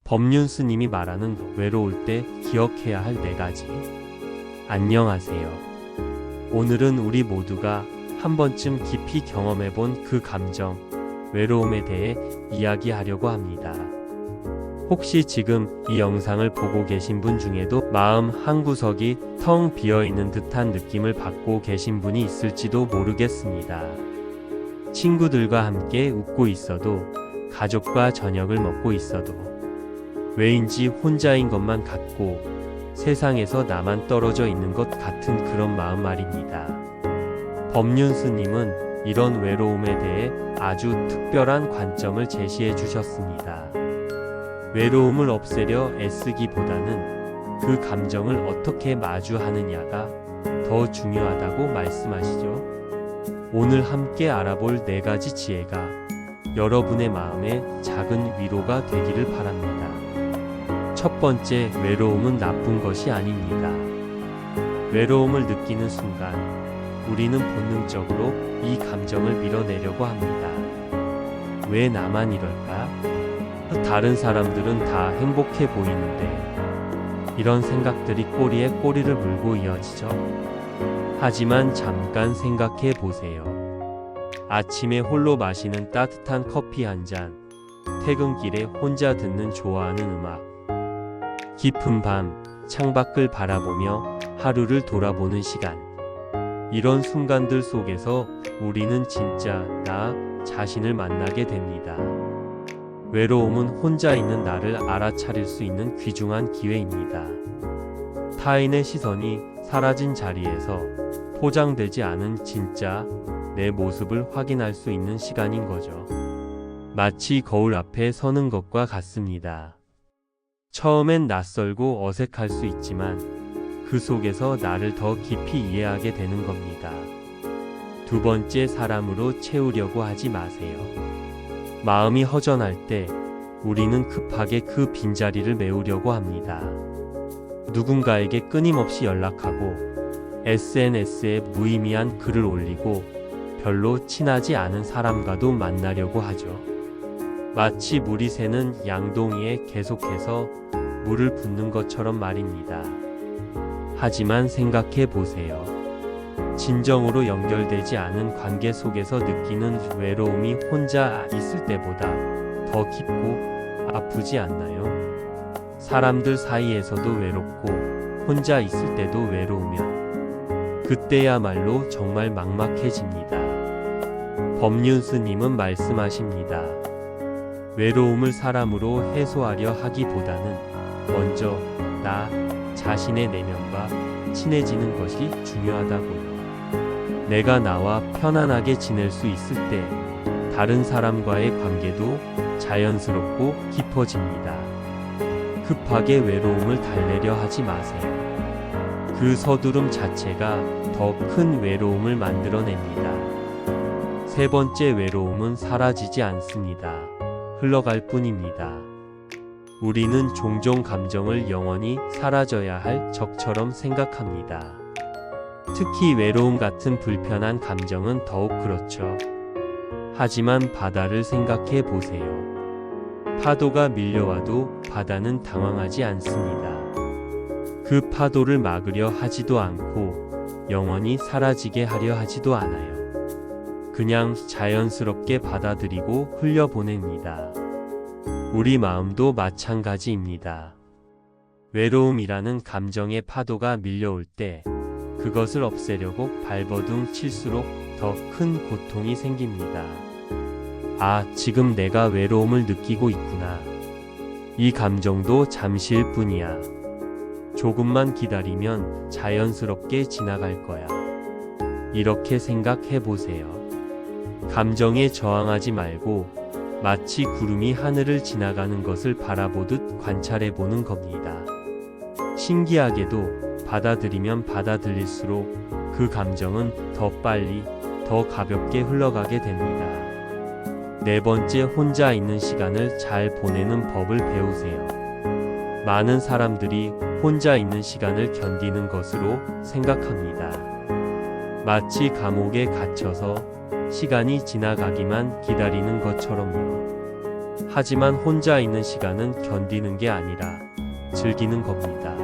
법륜 스님이 말하는 외로울 때 기억해야 할 4가지. 안녕하세요. 오늘은 우리 모두가 한 번쯤 깊이 경험해본 그 감정, 외로움에 대해 이야기하려고 합니다. 혹시 지금 이 영상을 보고 계신 분 중에도 마음 한구석이 텅 비어있는 듯한 느낌을 받고 계신 분이 있을지도 모르겠습니다. 친구들과 함께 웃고 있어도, 가족과 저녁을 먹고 있어도 왜인지 혼자인 것만 같고 세상에서 나만 떨어져 있는 것 같은 그런 마음 말입니다. 법륜 스님은 이런 외로움에 대해 아주 특별한 관점을 제시해 주셨습니다. 외로움을 없애려 애쓰기보다는 그 감정을 어떻게 마주하느냐가 더 중요하다고 말씀하시죠. 오늘 함께 알아볼 4가지 지혜가 여러분의 마음에 작은 위로가 되기를 바랍니다. 첫 번째, 외로움은 나쁜 것이 아닙니다. 외로움을 느끼는 순간 우리는 본능적으로 이 감정을 밀어내려고 합니다. 왜 나만 이럴까? 다른 사람들은 다 행복해 보이는데, 이런 생각들이 꼬리에 꼬리를 물고 이어지죠. 하지만 잠깐 생각해 보세요. 아침에 홀로 마시는 따뜻한 커피 한 잔, 퇴근길에 혼자 듣는 좋아하는 음악, 깊은 밤 창밖을 바라보며 하루를 돌아보는 시간. 이런 순간들 속에서 우리는 진짜 나 자신을 만나게 됩니다. 외로움은 혼자 있는 나를 알아차릴 수 있는 귀중한 기회입니다. 타인의 시선이 사라진 자리에서 포장되지 않은 진짜 내 모습을 확인할 수 있는 시간인 거죠. 마치 거울 앞에 서는 것과 같습니다. 처음엔 낯설고 어색할 수 있지만 그 속에서 나를 더 깊이 이해하게 되는 겁니다. 두 번째, 사람으로 채우려고 하지 마세요. 마음이 허전할 때 우리는 급하게 그 빈자리를 메우려고 합니다. 누군가에게 끊임없이 연락하고 SNS에 무의미한 글을 올리고 별로 친하지 않은 사람과도 만나려고 하죠. 마치 물이 새는 양동이에 계속해서 물을 붓는 것처럼 말입니다. 하지만 생각해 보세요. 진정으로 연결되지 않은 관계 속에서 느끼는 외로움이 혼자 있을 때보다 더 깊고 아프지 않나요? 사람들 사이에서도 외롭고 혼자 있을 때도 외로우면 그때야말로 정말 막막해집니다. 법륜 스님은 말씀하십니다. 외로움을 사람으로 해소하려 하기보다는 먼저 나 자신의 내면과 친해지는 것이 중요하다고요. 내가 나와 편안하게 지낼 수 있을 때 다른 사람과의 관계도 자연스럽고 깊어집니다. 급하게 외로움을 달래려 하지 마세요. 그 서두름 자체가 더 큰 외로움을 만들어냅니다. 세 번째, 외로움은 사라지지 않습니다. 흘러갈 뿐입니다. 우리는 종종 감정을 영원히 사라져야 할 적처럼 생각합니다. 특히 외로움 같은 불편한 감정은 더욱 그렇죠. 하지만 바다를 생각해 보세요. 파도가 밀려와도 바다는 당황하지 않습니다. 그 파도를 막으려 하지도 않고 영원히 사라지게 하려 하지도 않아요. 그냥 자연스럽게 받아들이고 흘려보냅니다. 우리 마음도 마찬가지입니다. 외로움이라는 감정의 파도가 밀려올 때 그것을 없애려고 발버둥 칠수록 더 큰 고통이 생깁니다. 아, 지금 내가 외로움을 느끼고 있구나. 이 감정도 잠시일 뿐이야. 조금만 기다리면 자연스럽게 지나갈 거야. 이렇게 생각해 보세요. 감정에 저항하지 말고 마치 구름이 하늘을 지나가는 것을 바라보듯 관찰해 보는 겁니다. 신기하게도 받아들이면 받아들일수록 그 감정은 더 빨리, 더 가볍게 흘러가게 됩니다. 네 번째, 혼자 있는 시간을 잘 보내는 법을 배우세요. 많은 사람들이 혼자 있는 시간을 견디는 것으로 생각합니다. 마치 감옥에 갇혀서 시간이 지나가기만 기다리는 것처럼요. 하지만 혼자 있는 시간은 견디는 게 아니라 즐기는 겁니다.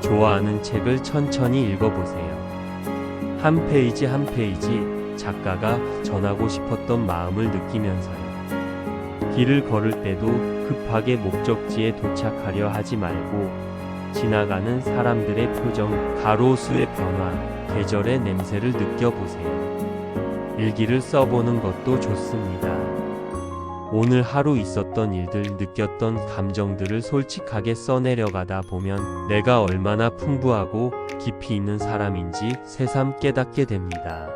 좋아하는 책을 천천히 읽어보세요. 한 페이지 한 페이지 작가가 전하고 싶었던 마음을 느끼면서요. 길을 걸을 때도 급하게 목적지에 도착하려 하지 말고 지나가는 사람들의 표정, 가로수의 변화, 계절의 냄새를 느껴보세요. 일기를 써보는 것도 좋습니다. 오늘 하루 있었던 일들, 느꼈던 감정들을 솔직하게 써내려가다 보면 내가 얼마나 풍부하고 깊이 있는 사람인지 새삼 깨닫게 됩니다.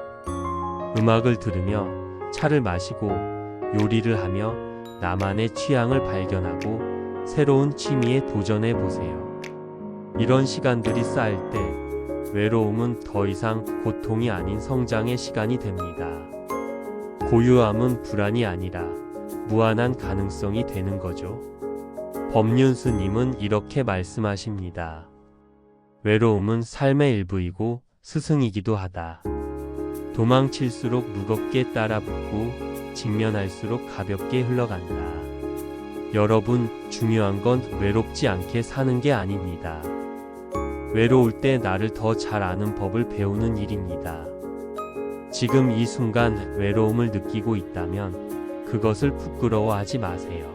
음악을 들으며, 차를 마시고, 요리를 하며 나만의 취향을 발견하고 새로운 취미에 도전해 보세요. 이런 시간들이 쌓일 때 외로움은 더 이상 고통이 아닌 성장의 시간이 됩니다. 고요함은 불안이 아니라 무한한 가능성이 되는 거죠. 법륜스님은 이렇게 말씀하십니다. 외로움은 삶의 일부이고 스승이기도 하다. 도망칠수록 무겁게 따라붙고 직면할수록 가볍게 흘러간다. 여러분, 중요한 건 외롭지 않게 사는 게 아닙니다. 외로울 때 나를 더 잘 아는 법을 배우는 일입니다. 지금 이 순간 외로움을 느끼고 있다면 그것을 부끄러워하지 마세요.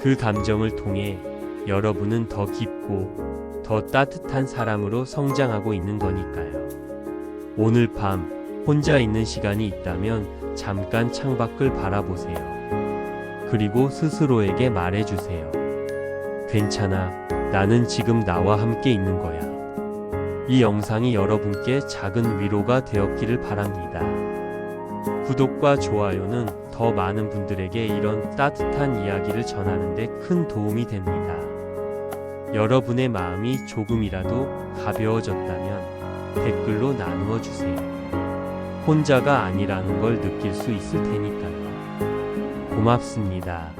그 감정을 통해 여러분은 더 깊고 더 따뜻한 사람으로 성장하고 있는 거니까요. 오늘 밤 혼자 있는 시간이 있다면 잠깐 창밖을 바라보세요. 그리고 스스로에게 말해주세요. 괜찮아. 나는 지금 나와 함께 있는 거야. 이 영상이 여러분께 작은 위로가 되었기를 바랍니다. 구독과 좋아요는 더 많은 분들에게 이런 따뜻한 이야기를 전하는 데 큰 도움이 됩니다. 여러분의 마음이 조금이라도 가벼워졌다면 댓글로 나누어 주세요. 혼자가 아니라는 걸 느낄 수 있을 테니까요. 고맙습니다.